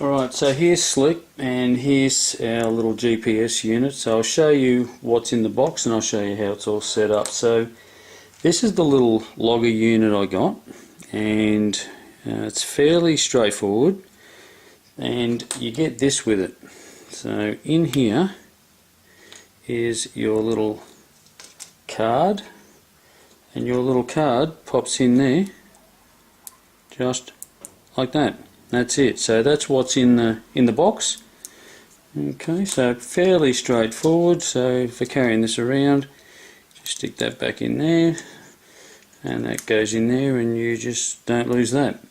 Alright, so here's Slick and here's our little GPS unit. So I'll show you what's in the box and I'll show you how it's all set up. So this is the little logger unit I got, and it's fairly straightforward, and you get this with it. So in here is your little card, and your little card pops in there just like that. That's it. So that's what's in the box. Okay, so fairly straightforward. So for carrying this around, just stick that back in there, and that goes in there, and you just don't lose that.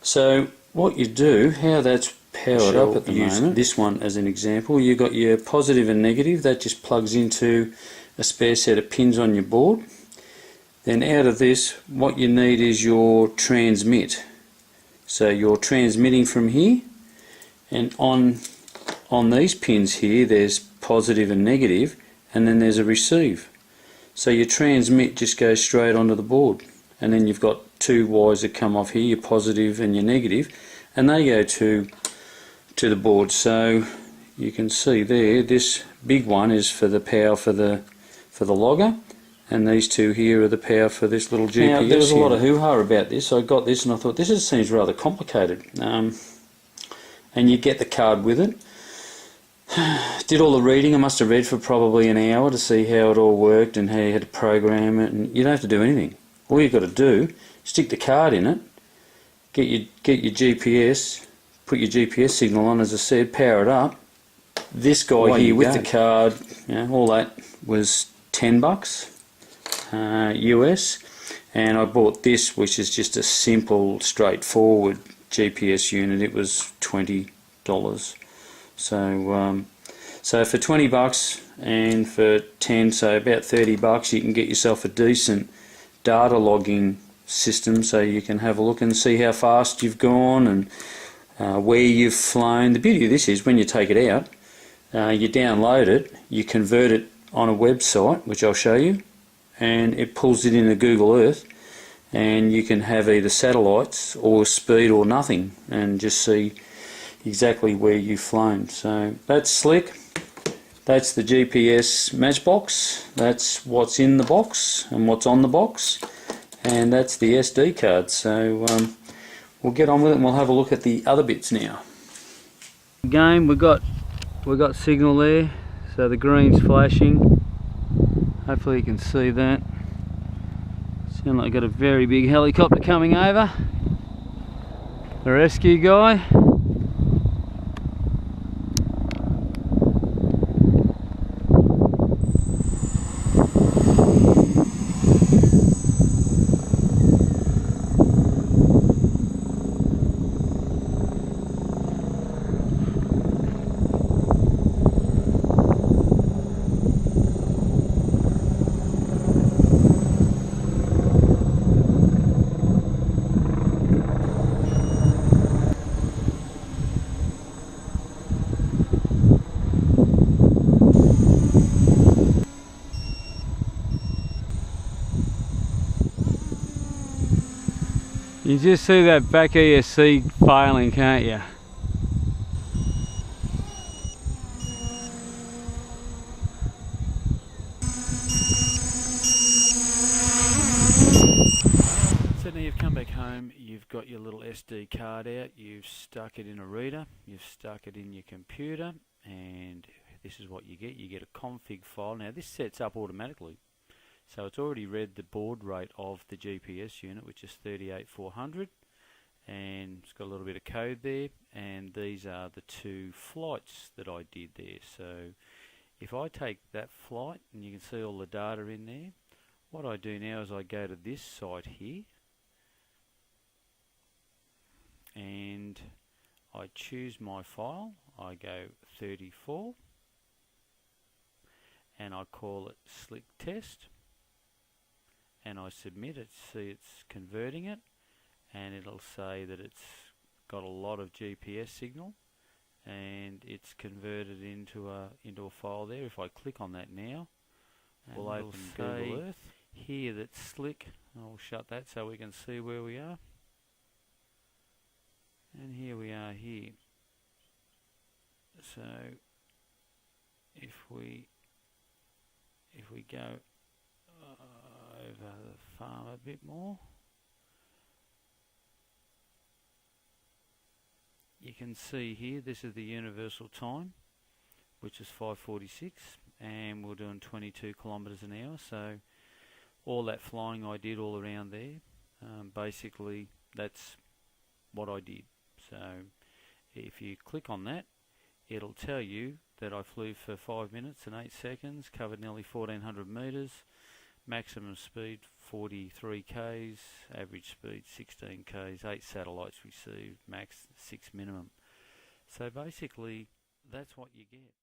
So what you do, how that's powered up at the moment, this one as an example, you've got your positive and negative, that just plugs into a spare set of pins on your board. Then out of this, what you need is your transmit. So you're transmitting from here, and on these pins here there's positive and negative, and then there's a receive. So your transmit just goes straight onto the board, and then you've got two wires that come off here, your positive and your negative, and they go to the board. So you can see there, this big one is for the power for the logger, and these two here are the power for this little GPS. Now, there was a lot of hoo-ha about this. I got this and I thought, this seems rather complicated. And you get the card with it. Did all the reading. I must have read for probably an hour to see how it all worked and how you had to program it. And you don't have to do anything. All you've got to do, stick the card in it, get your GPS, put your GPS signal on, as I said, power it up. This guy here with the card, all that was $10. US, and I bought this, which is just a simple straightforward GPS unit. It was $20. So for $20 and for 10, so about $30, you can get yourself a decent data logging system, so you can have a look and see how fast you've gone and where you've flown. The beauty of this is when you take it out, you download it, you convert it on a website, which I'll show you, and it pulls it into Google Earth, and you can have either satellites or speed or nothing and just see exactly where you've flown. So that's Slick. That's the GPS Matchbox. That's what's in the box and what's on the box, and that's the SD card. So we'll get on with it and we'll have a look at the other bits now. Again, we got signal there, so the green's flashing. Hopefully you can see that. Sound like I've got a very big helicopter coming over. The rescue guy. You just see that back ESC failing, can't you? So now you've come back home, you've got your little SD card out, you've stuck it in a reader, you've stuck it in your computer, and this is what you get. You get a config file. Now this sets up automatically. So it's already read the baud rate of the GPS unit, which is 38400, and it's got a little bit of code there, and these are the two flights that I did there. So if I take that flight, and you can see all the data in there, what I do now is I go to this site here, and I choose my file. I go 34, and I call it Slick Test, and I submit it. See, it's converting it, and it'll say that it's got a lot of GPS signal, and it's converted into a file there. If I click on that now, we'll open Google Earth. Here that's Slick. I'll shut that so we can see where we are. And here we are here. So if we go over the farm a bit more, you can see here this is the universal time, which is 5:46, and we're doing 22 kilometres an hour. So all that flying I did all around there, basically that's what I did. So if you click on that, it'll tell you that I flew for 5 minutes and 8 seconds, covered nearly 1400 metres, maximum speed 43 k's, average speed 16 k's, 8 satellites received, max 6 minimum. So basically that's what you get.